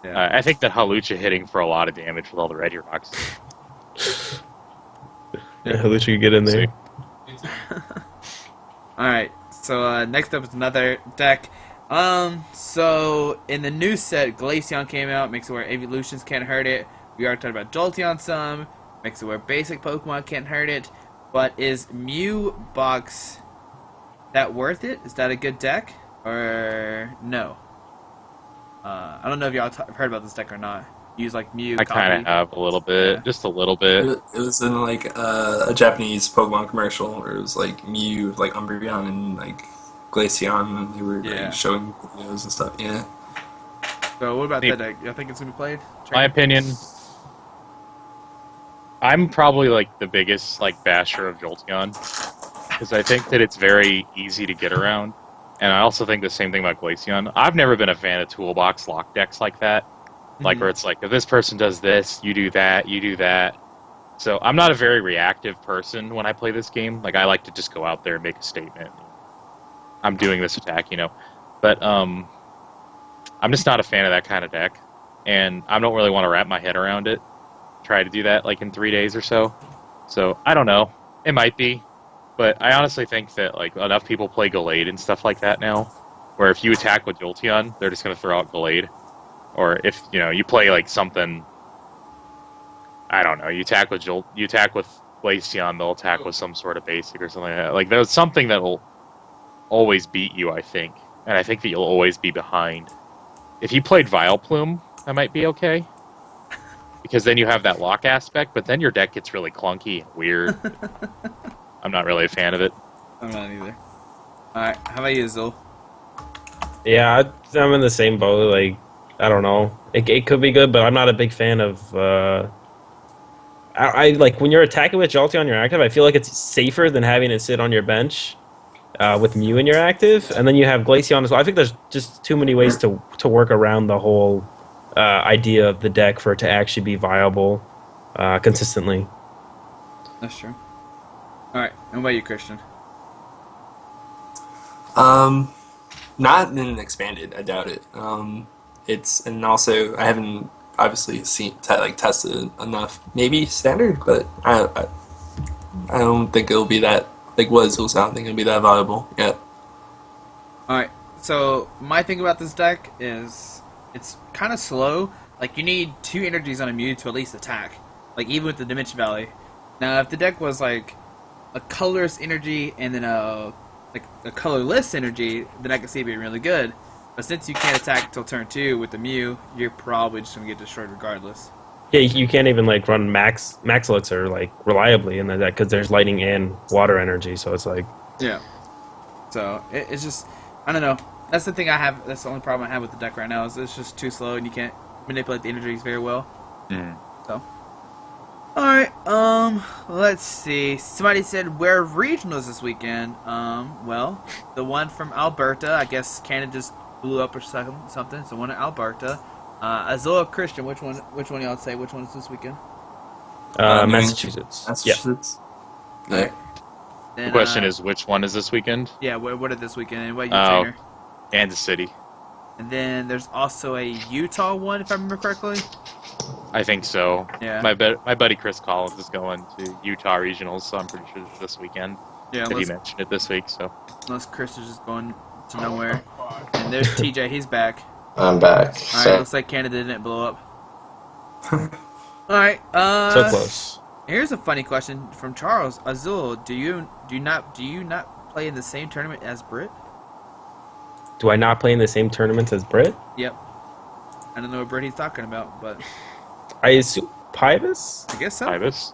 Yeah. I think that Halucha hitting for a lot of damage with all the ready rocks. Yeah, at least you could get in there. Alright, so next up is another deck. So in the new set, Glaceon came out, makes it where evolutions can't hurt it. We already talked about Jolteon some, makes it where basic Pokemon can't hurt it. But is Mew Box that worth it? Is that a good deck? Or no? I don't know if y'all have heard about this deck or not. Use like Mew. I kind of copy. have a little bit, Yeah. just a little bit. It was in like a Japanese Pokemon commercial where it was like Mew, with, like Umbreon and like Glaceon, and they were Yeah. like, showing videos and stuff. Yeah. So what about The- that deck? Y'all think it's gonna be played? My opinion, I'm probably like the biggest like basher of Jolteon because I think that it's very easy to get around, and I also think the same thing about Glaceon. I've never been a fan of toolbox lock decks like that, like where it's like if this person does this, you do that, you do that. So I'm not a very reactive person when I play this game. Like I like to just go out there and make a statement. I'm doing this attack, but I'm just not a fan of that kind of deck, and I don't really want to wrap my head around it. Try to do that like in 3 days or so. So I don't know. It might be, but I honestly think that like enough people play Gallade and stuff like that now, where if you attack with Jolteon, they're just gonna throw out Gallade, or if you play like something. I don't know. You attack with Glaceon, they'll attack with some sort of basic or something like that. Like there's something that'll always beat you, I think, and I think that you'll always be behind. If you played Vileplume, that might be okay. Because then you have that lock aspect, but then your deck gets really clunky and weird. I'm not really a fan of it. I'm not either. Alright, how about you, Zul? Yeah, I'm in the same boat. Like, I don't know. It could be good, but I'm not a big fan of. I like when you're attacking with Jolteon on your active. I feel like it's safer than having it sit on your bench with Mew in your active, and then you have Glaceon as well. I think there's just too many ways to work around the whole idea of the deck for it to actually be viable consistently. That's true. Alright, and what about you, Christian? Not in expanded. I doubt it. And also I haven't obviously tested enough. Maybe standard, but I don't think it'll be that like what is I don't think it'll be that valuable yet. Alright, so my thing about this deck is it's kind of slow. Like, you need 2 energies on a Mew to at least attack. Like, even with the Dimension Valley. Now, if the deck was, like, a colorless energy and then a colorless energy, then I could see it being really good. But since you can't attack until turn 2 with the Mew, you're probably just going to get destroyed regardless. Yeah, you can't even like run max elixir like reliably in that because there's lightning and water energy, so it's like Yeah. So, it's just, I don't know. That's the thing I have, that's the only problem I have with the deck right now, is it's just too slow and you can't manipulate the energies very well. So. Alright, let's see. Somebody said, where regionals this weekend? Well, the one from Alberta, I guess Canada just blew up or something, so one in Alberta. Azul Christian, which one y'all say, which one is this weekend? Massachusetts. Yeah. Massachusetts. Okay. The question is, which one is this weekend? Yeah, what are this weekend, and what you Oh. trainer? Kansas City. And then there's also a Utah one, if I remember correctly. I think so. Yeah. My buddy Chris Collins is going to Utah Regionals, so I'm pretty sure it's this weekend. Yeah, But he mentioned it this week, so. unless Chris is just going to nowhere. And there's TJ, he's back. I'm back. Alright, looks like Canada didn't blow up. Alright, So close. here's a funny question from Charles. Azul, do you not play in the same tournament as Brit? Do I not play in the same tournaments as Brit? Yep. I don't know what Brit he's talking about, but I assume Pybus? I guess so. Ibis?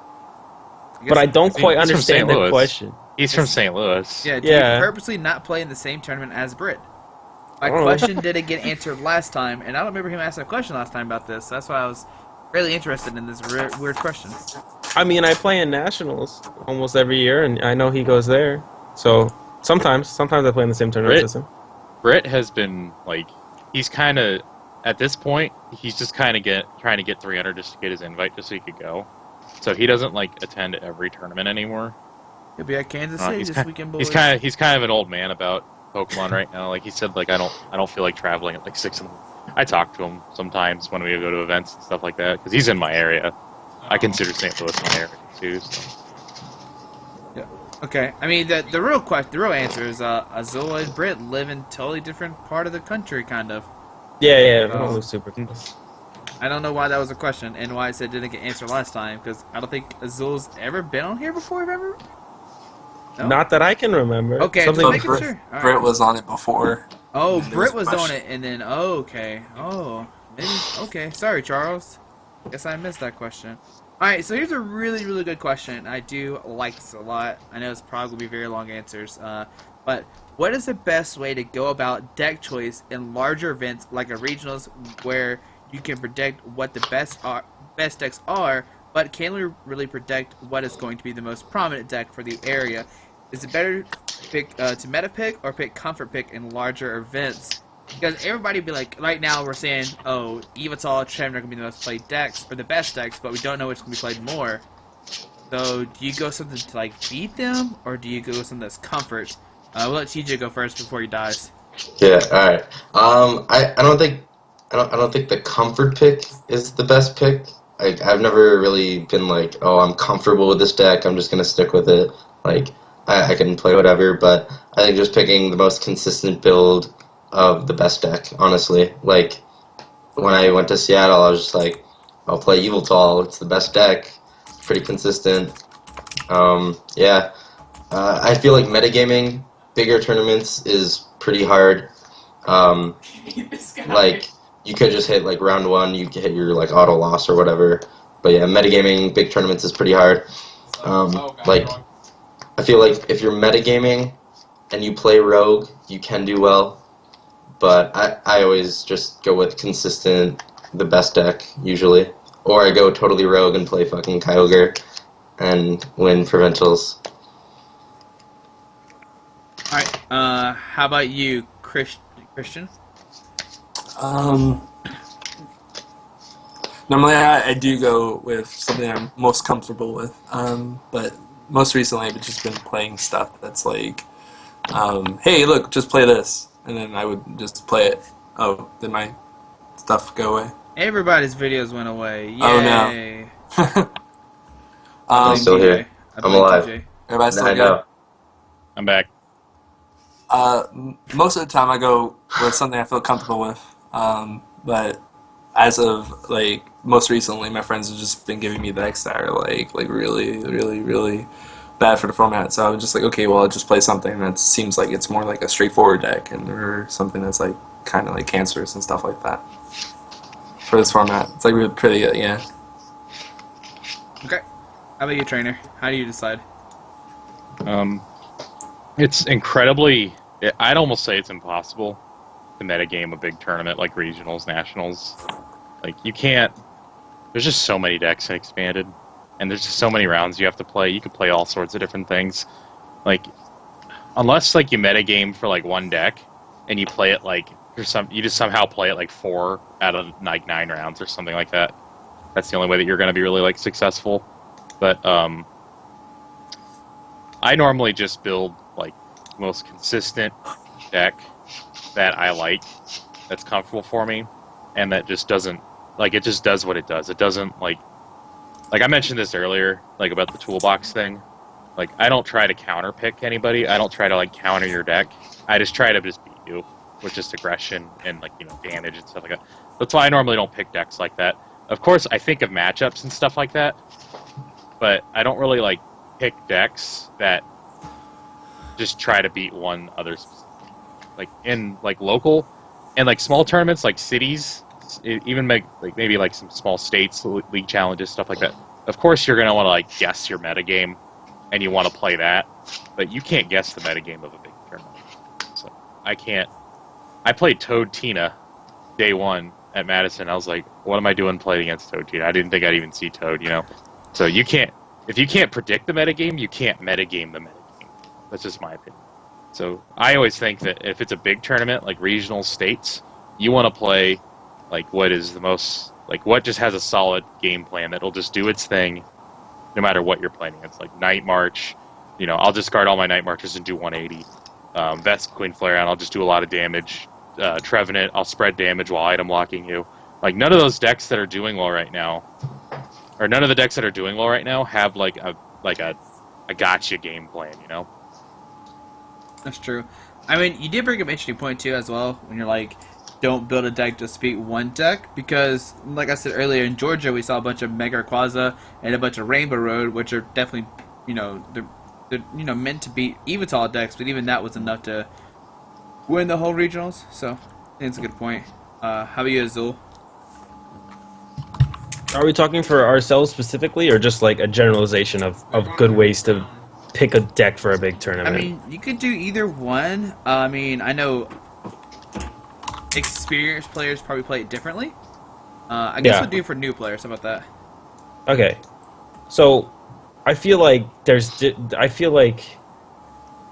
But I don't He's quite from understand St. the Louis. question. He's from St. Louis. Yeah, do Yeah. you purposely not play in the same tournament as Brit? My I don't know. question didn't get answered last time, and I don't remember him asking a question last time about this. So that's why I was really interested in this weird question. I mean, I play in nationals almost every year, and I know he goes there. So sometimes I play in the same tournament Brit? as him. Britt has been, like, he's kind of, at this point, he's just kind of trying to get 300 just to get his invite just so he could go. So he doesn't, like, attend every tournament anymore. He'll be at Kansas City this weekend, boys. He's kind of an old man about Pokemon right now. Like he said, like I don't feel like traveling at like 6 in the morning. I talk to him sometimes when we go to events and stuff like that because he's in my area. I consider St. Louis my area too. So. Yeah. Okay. I mean, the real answer is Azul and Britt live in totally different part of the country, kind of. Yeah, we don't live super close. I don't know why that was a question and why I said didn't get answered last time because I don't think Azul's ever been on here before. Remember? No? Not that I can remember. Okay, Something just making sure. All Britt right. was on it before. Oh, And Britt there was was a on question. it, and then okay. Oh, maybe okay. Sorry, Charles. Guess I missed that question. All right, so here's a really, really good question. I do like this a lot. I know it's probably gonna be very long answers. But what is the best way to go about deck choice in larger events like a regionals where you can predict what the best decks are, but can't really predict what is going to be the most prominent deck for the area? Is it better to meta pick or pick comfort pick in larger events? Because everybody be like, right now we're saying, oh, Evital, Tremor are going to be the most played decks, or the best decks, but we don't know which going to be played more. So, do you go something to, like, beat them, or do you go something that's comfort? We'll let TJ go first before he dies. Yeah, all right. I don't think the comfort pick is the best pick. I've never really been like, oh, I'm comfortable with this deck. I'm just gonna stick with it. Like I can play whatever, but I think just picking the most consistent build of the best deck. Honestly, like when I went to Seattle, I was just like, I'll play Yveltal. It's the best deck. Pretty consistent. Yeah. I feel like metagaming bigger tournaments is pretty hard. Um, like you could just hit like round one, you could hit your like auto loss or whatever. But yeah, metagaming big tournaments is pretty hard. Like I feel like if you're metagaming and you play rogue, you can do well. But I always just go with consistent, the best deck usually, or I go totally rogue and play fucking Kyogre and win provincials. All right. How about you, Christian? Normally I do go with something I'm most comfortable with, but most recently I've just been playing stuff that's like, hey, look, just play this, and then I would just play it. Oh, did my stuff go away? Everybody's videos went away. Yay. Oh, no. I'm still TJ. here. I I'm blame alive. TJ. Everybody still I good? know. I'm back. Most of the time I go with something I feel comfortable with, but as of like most recently, my friends have just been giving me decks that are like really, really, really bad for the format. So I was just like, okay, well, I'll just play something that seems like it's more like a straightforward deck, and or something that's like kind of like cancerous and stuff like that for this format. It's like really pretty good, yeah. Okay. How about you, trainer? How do you decide? It's incredibly. I'd almost say it's impossible to metagame a big tournament like regionals, nationals. Like you can't. There's just so many decks in expanded, and there's just so many rounds you have to play. You can play all sorts of different things. Like unless like you metagame for like one deck, and you play it like you just somehow play it like 4 out of like 9 rounds or something like that. That's the only way that you're going to be really like successful. But I normally just build like the most consistent deck that I like, that's comfortable for me, and that just doesn't like it just does what it does. It doesn't like I mentioned this earlier, like about the toolbox thing. Like I don't try to counter pick anybody. I don't try to like counter your deck. I just try to just beat you with just aggression and like damage and stuff like that. That's why I normally don't pick decks like that. Of course, I think of matchups and stuff like that, but I don't really like pick decks that just try to beat one other. Like in like local and like small tournaments, like cities, even maybe like some small states, league challenges, stuff like that. Of course, you're gonna want to like guess your metagame, and you want to play that, but you can't guess the metagame of a big tournament. So I can't. I played Toad Tina day one at Madison. I was like, what am I doing playing against Toad Tina? I didn't think I'd even see Toad, So you can't, if you can't predict the metagame, you can't metagame the metagame. That's just my opinion. So I always think that if it's a big tournament, like regional states, you want to play like what is the most, like what just has a solid game plan that'll just do its thing no matter what you're playing against. Like Night March, I'll discard all my Night Marchers and do 180. Vesqueen Flare, and I'll just do a lot of damage. Trevenant, I'll spread damage while item locking you. Like, none of those decks that are doing well right now, or none of the decks that are doing well right now have like a gotcha game plan, That's true. I mean, you did bring up an interesting point too, as well, when you're like, don't build a deck, just beat one deck, because, like I said earlier, in Georgia, we saw a bunch of Mega Rayquaza and a bunch of Rainbow Road, which are definitely, they're meant to beat Evital decks, but even that was enough to win the whole regionals. So, I think it's a good point. How about you, Azul? Are we talking for ourselves specifically, or just like a generalization of good ways to pick a deck for a big tournament? I mean, you could do either one. I mean, I know experienced players probably play it differently. I guess we'll do for new players. How about that? Okay, so I feel like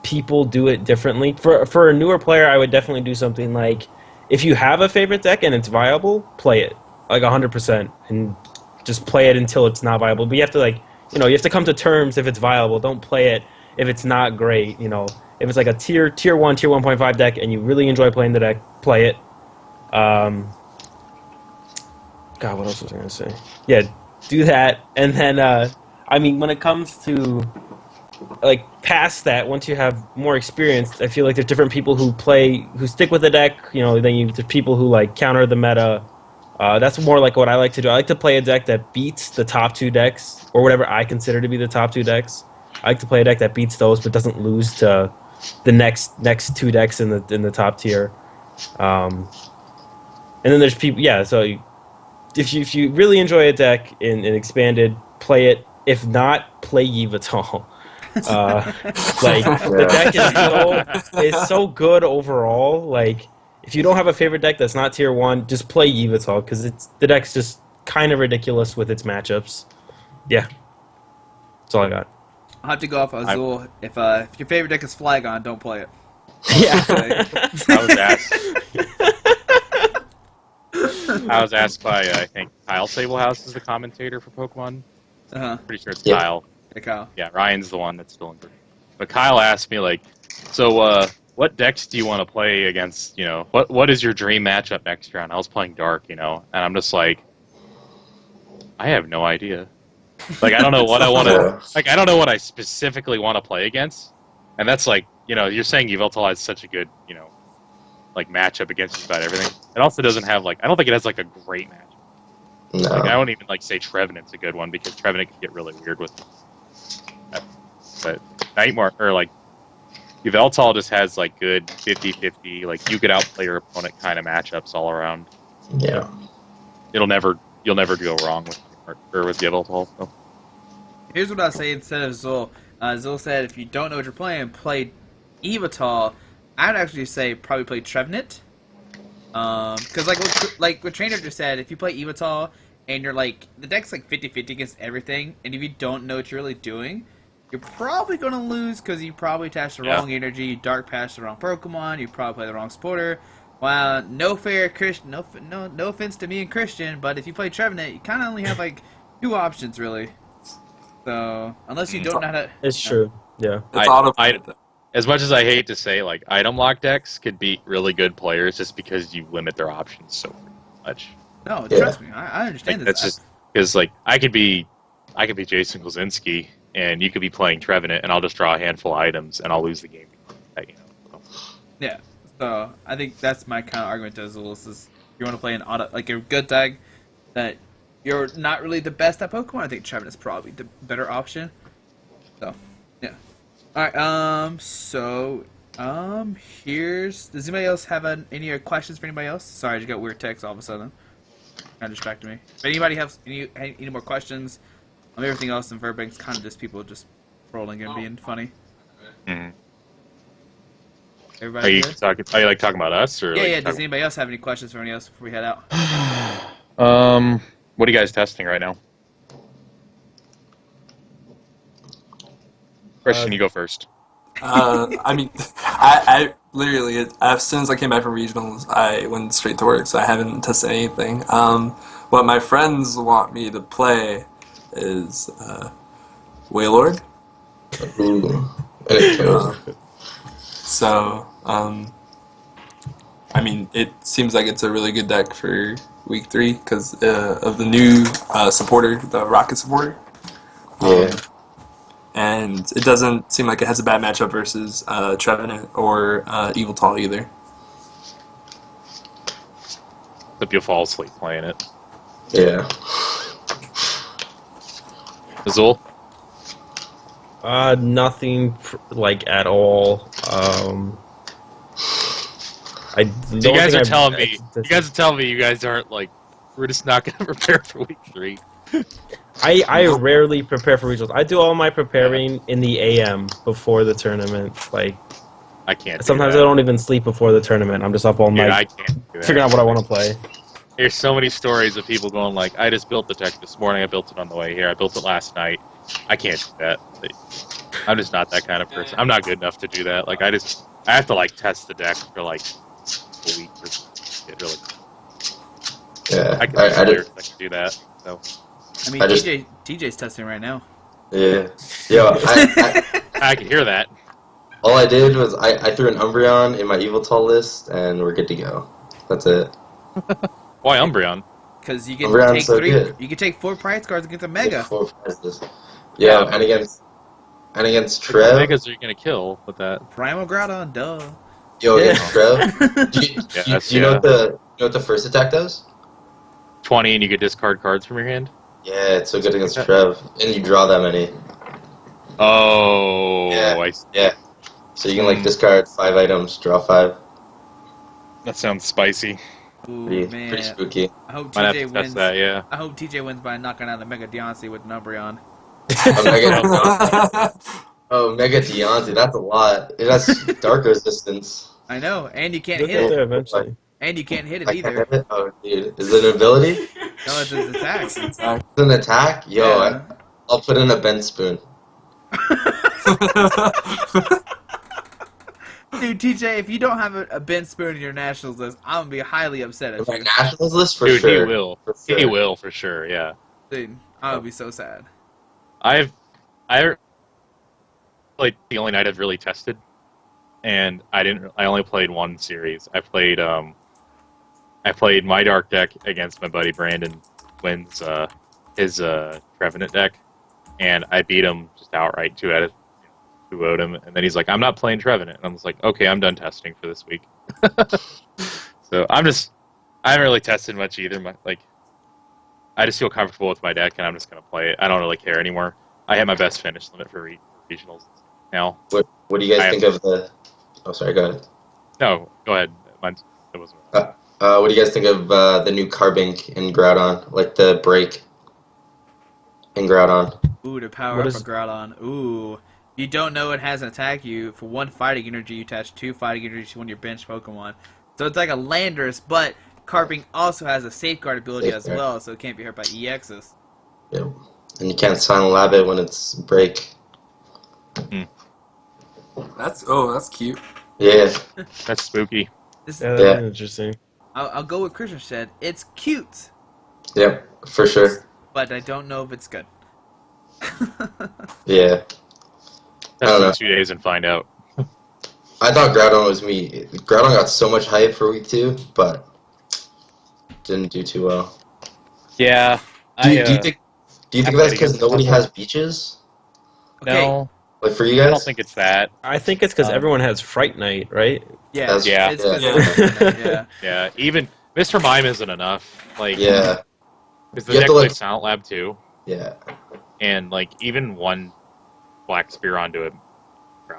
people do it differently. For a newer player, I would definitely do something like, if you have a favorite deck and it's viable, play it like 100%, and just play it until it's not viable. But you have to you have to come to terms if it's viable. Don't play it if it's not great. If it's like a tier 1.5 deck and you really enjoy playing the deck, play it. God, what else was I gonna say? Yeah, do that, and then I mean, when it comes to like past that, once you have more experience, I feel like there's different people who stick with the deck. Then there's people who like counter the meta. That's more like what I like to do. I like to play a deck that beats the top two decks, or whatever I consider to be the top two decks. I like to play a deck that beats those, but doesn't lose to the next two decks in the top tier. And then there's people, yeah. So if you really enjoy a deck in Expanded, play it. If not, play Yveltal. The deck is so good overall. Like, if you don't have a favorite deck that's not tier 1, just play Yveltal, because the deck's just kind of ridiculous with its matchups. Yeah, that's all I got. I'll have to go off Azul. If your favorite deck is Flygon, don't play it. Yeah. I was asked by, I think, Kyle Sablehouse is the commentator for Pokemon. Pretty sure it's Kyle. Hey, Kyle. Yeah, Ryan's the one that's still in. But Kyle asked me, like, so, what decks do you want to play against, what is your dream matchup next round? I was playing Dark, and I'm just like, I have no idea. Like, I don't know what I want to, I don't know what I specifically want to play against. And that's like, you're saying Yveltal has such a good, like, matchup against just about everything. It also doesn't have, like, I don't think it has, like, a great matchup. No. Like, I won't even, like, say Trevenant's a good one, because Trevenant can get really weird with it. But Nightmare, or, like, Yveltal just has, like, good 50-50, like, you could outplay your opponent kind of matchups all around. Yeah. You'll never go wrong with Yveltal. So. Here's what I'll say instead of Zul. Zul said if you don't know what you're playing, play Yveltal. I'd actually say probably play Trevenant. Because like what Trainer just said, if you play Yveltal and you're like, the deck's like 50-50 against everything, and if you don't know what you're really doing, you're probably going to lose because you probably attached the wrong energy, you dark passed the wrong Pokemon, you probably play the wrong supporter. Well, no offense to me and Christian, but if you play Trevenant, you kind of only have like 2 options really. So unless you don't know how to, It's true. Yeah. It's as much as I hate to say, like, item lock decks could beat really good players just because you limit their options so much. No, trust me, I understand That's just because, like, I could be Jason Kozinski, and you could be playing Trevenant, and I'll just draw a handful of items, and I'll lose the game. Yeah. So I think that's my kind of argument to Azul. Is you want to play a good deck that you're not really the best at Pokemon, I think Trevenant is probably the better option. So, yeah. All right. Does anybody else have any other questions for anybody else? Sorry, I just got weird text all of a sudden. Kind of distracted me. If anybody has any more questions on everything else in Verbank's, kind of just people just trolling and being funny. Mm-hmm. Everybody Are you good? talking about us, or Yeah. Does anybody else have any questions for anyone else before we head out? What are you guys testing right now? Christian, you go first. I mean, I literally, as soon as I came back from regionals, I went straight to work, so I haven't tested anything. What my friends want me to play is Wailord, Ooh. And it kills. So, I mean, it seems like it's a really good deck for week 3 because of the new supporter, the Rocket supporter. Yeah. And it doesn't seem like it has a bad matchup versus Trevenant or Evil Tall either. Except you'll fall asleep playing it. Yeah. Azul? Nothing like at all. You guys are telling me. You guys are telling me you guys aren't like. We're just not going to prepare for week 3. I rarely prepare for regionals. I do all my preparing in the AM before the tournament. Like I can't. sometimes I don't even sleep before the tournament. I'm just up all Dude, night I can't do that. figuring out what I want to play. There's so many stories of people going like, I just built the deck this morning. I built it on the way here. I built it last night. I can't do that. I'm just not that kind of person. I'm not good enough to do that. Like I have to like test the deck for like a week or it really. Yeah. I can do that. So I mean, TJ's testing right now. Yeah. Yo, I can hear that. all I did was I threw an Umbreon in my Evil Tall list, and we're good to go. That's it. Why Umbreon? Because you can Umbreon's take so 3. good. You can take 4 prize cards against a Mega. 4 prizes. Yeah, Yeah, and against What Trev. Megas are you gonna kill with that? Primal Groudon, duh. Yo, against Trev. Do you know what the first attack does? 20 and you could discard cards from your hand? Yeah, it's so good against Trev, and you draw that many. Oh, Yeah. I see. Yeah. So you can like discard 5 items, draw 5. That sounds spicy. Ooh, Pretty man. spooky. I hope Might have to TJ test wins. that, yeah. I hope TJ wins by knocking out a Mega Deontay with an Umbreon. Mega Deontay, that's a lot. It has dark resistance. I know, and you can't You'll hit get it. there eventually. And you can't hit it I can't either. hit it? Oh, dude. Is it an ability? No, it's his attack. It's an attack? Yo, Yeah. I'll put in a bent spoon. Dude, TJ, if you don't have a Ben Spoon in your Nationals list, I'm gonna be highly upset at My you. Nationals list, for Dude, sure. he will. For sure. He will, for sure, yeah. Dude, I would be so sad. I played the only night I've really tested, and I only played one series. I played my dark deck against my buddy Brandon Wynn's his Trevenant deck, and I beat him just outright 2 out of 2 owed him, and then he's like, I'm not playing Trevenant, and I was like, okay, I'm done testing for this week. So I haven't really tested much either. I just feel comfortable with my deck, and I'm just gonna play it. I don't really care anymore. I have my best finish limit for regionals now. What do you guys think of the... Oh, sorry, go ahead. No, go ahead. It wasn't. What do you guys think of the new Carbink in Groudon? Like the break in Groudon? Ooh, to power What up is- a Groudon. Ooh. You don't know it has an attack you. For 1 fighting energy, you attach 2 fighting energy to one of your bench Pokemon. So it's like a Landorus, but Carping also has a safeguard ability as Safeguard. well, so it can't be hurt by EXs. Yep. And you can't Silent Lab it when it's break. That's cute. Yeah. That's spooky. This, Yeah, Yeah. that's interesting. I'll go with Christian said. It's cute, Yep, for sure. but I don't know if it's good. Yeah. I Test don't it know. in 2 days and find out. I thought Groudon was me. Groudon got so much hype for week 2, but didn't do too well. Yeah. Do you think that's played because against nobody a couple. has beaches? Okay. No, Like for you I guys? don't think it's that. I think it's because everyone has Fright Night, right? Yeah, That's- Yeah. It's 'cause Yeah. of- yeah. Yeah, even Mr. Mime isn't enough. Like, Yeah. because the You have deck to, plays like- Silent Lab too, Yeah. and like even one Black Spear onto it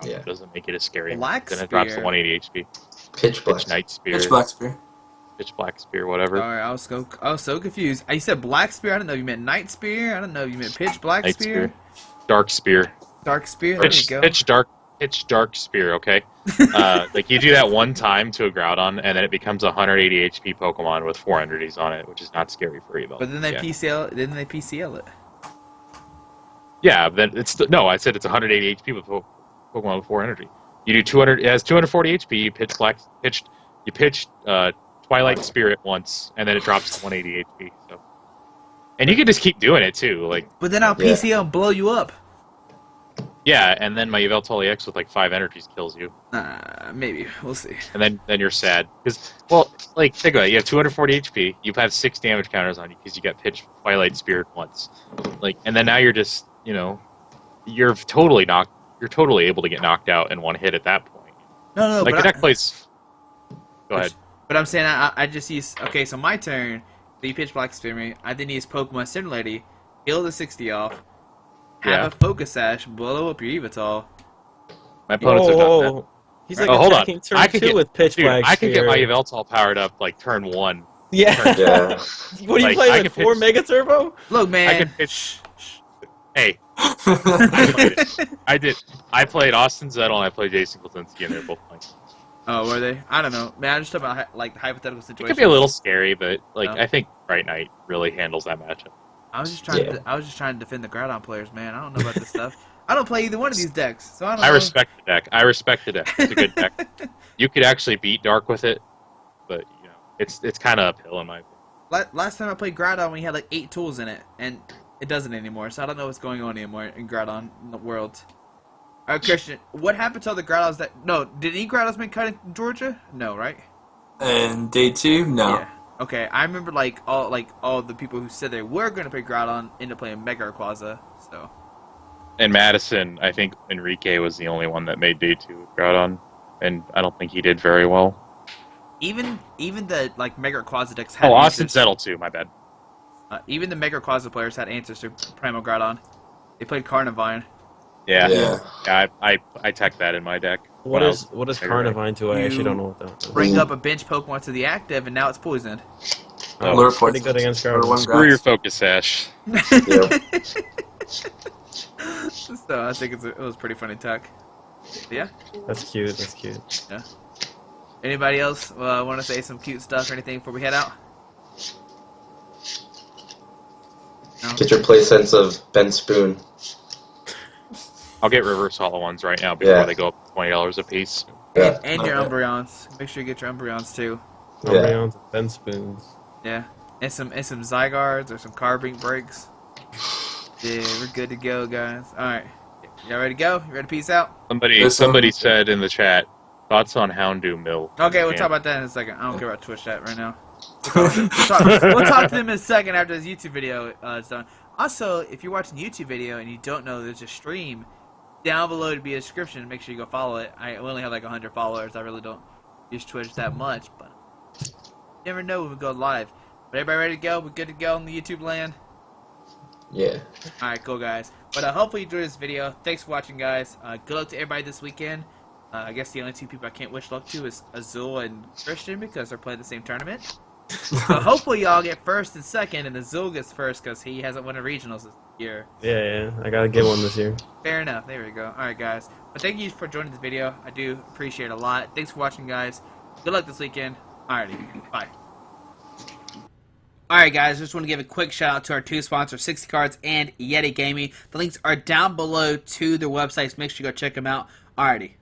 Yeah. doesn't make it as scary. Black Then it drops to Spear? 180 HP. Pitch Black. Pitch Night Spear, Pitch Black Spear. Pitch Black Spear, whatever. Sorry, I was so confused. You said Black Spear. I don't know if you meant Night Spear. I don't know if you meant Pitch Black Night Spear. Spear. Dark Spear. Dark Spear. There you go. Pitch Dark Spear. Okay. Like you do that one time to a Groudon, and then it becomes a 180 HP Pokemon with 4 entities on it, which is not scary for eval. But then they yeah. PCL. Didn't they PCL it? Yeah, then no. I said it's 180 HP with Pokemon with 4 energy. You do 200. It has 240 HP. You pitch Twilight Spirit once, and then it drops to 180 HP. So, and you can just keep doing it too. Like, But then I'll Yeah. PCL and blow you up. Yeah, and then my Yveltal EX with like 5 energies kills you, Maybe we'll see. and then you're sad because well, like think about it, you have 240 HP, you have 6 damage counters on you because you got pitched Twilight Spirit once, like, and then now you're just you're totally able to get knocked out in one hit at that point. No, Like but the deck plays. Go ahead. But I'm saying I just use okay. So my turn. So you pitch Black Spirit. I then use Pokemon Stimulator, heal the 60 off, have Yeah. a Focus Sash, blow up your Evital. My opponents have done that. He's like Oh, hold on. attacking turn I could 2 get with Pitch dude, Black I could get my Sphere. Yveltal powered up like turn 1. Yeah. Yeah. What do you Like, play, I like could 4 pitch- Mega Turbo? Look, man. I could pitch. Hey, I played it. I did. I played Austin Zettel and I played Jason Kulczynski, and they're both playing. Oh, were they? I don't know, man. I just talk about like the hypothetical It situation. could be a little scary, but like No. I think Bright Knight really handles that matchup. I was just trying. Yeah. I was just trying to defend the Groudon players, man. I don't know about this stuff. I don't play either one of these decks, so I don't know. I respect the deck. I respect the deck. It's a good deck. You could actually beat Dark with it, but it's kind of uphill in my opinion. Last time I played Groudon, we had like 8 tools in it, and it doesn't anymore. So I don't know what's going on anymore in Groudon in the world. All right, Christian, what happened to all the Groudons that? No, did any Groudons make cut in Georgia? No, right? And day 2, no. Yeah. Okay, I remember like all the people who said they were going to play Groudon ended up playing Mega Rayquaza. So In Madison, I think Enrique was the only one that made day 2 with Groudon, and I don't think he did very well. even the like Mega Rayquaza decks had Oh, Austin answers. Zettel too. My bad. Even the Mega Rayquaza players had answers to Primal Groudon. They played Carnivine. Yeah, Yeah. I tech that in my deck. What when I is was- Carnivine to? I You actually don't know what that is. Bring up a bench Pokemon to the active, and now it's poisoned. Oh, Lure it's pretty poison. good against Or Groudon. one Screw your grass. focus sash. Yeah. So I think it was pretty funny tech. Yeah. That's cute. That's cute. Anybody else want to say some cute stuff or anything before we head out? No? Get your play sense of Ben Spoon. I'll get reverse hollow ones right now before Yeah. they go up $20 a piece. Yeah. And your Okay. Umbreons. Make sure you get your Umbreons too. Yeah. Umbreons and Ben Spoons. Yeah. And some Zygardes or some Carbink breaks. Yeah, we're good to go, guys. Alright. Y'all ready to go? You ready to peace out? Somebody said in the chat, thoughts on Houndoom Mill. Okay, we'll talk about that in a second. I don't care about Twitch chat right now. We'll talk to them in a second after this YouTube video is done. Also, if you're watching a YouTube video and you don't know there's a stream, down below to be a description. Make sure you go follow it. I only have like 100 followers. I really don't use Twitch that much, but you never know when we go live. But everybody ready to go? We're good to go in the YouTube land? Yeah. Alright, cool, guys. But hopefully you enjoyed this video. Thanks for watching, guys. Good luck to everybody this weekend. I guess the only 2 people I can't wish luck to is Azul and Christian because they're playing the same tournament. So hopefully y'all get first and second, and Azul gets first because he hasn't won a regionals this year. Yeah. I gotta get one this year. Fair enough. There we go. Alright, guys. But thank you for joining this video. I do appreciate it a lot. Thanks for watching, guys. Good luck this weekend. Alrighty. Bye. Alright, guys. Just want to give a quick shout out to our 2 sponsors, 60 Cards and Yeti Gaming. The links are down below to their websites. Make sure you go check them out. Alrighty.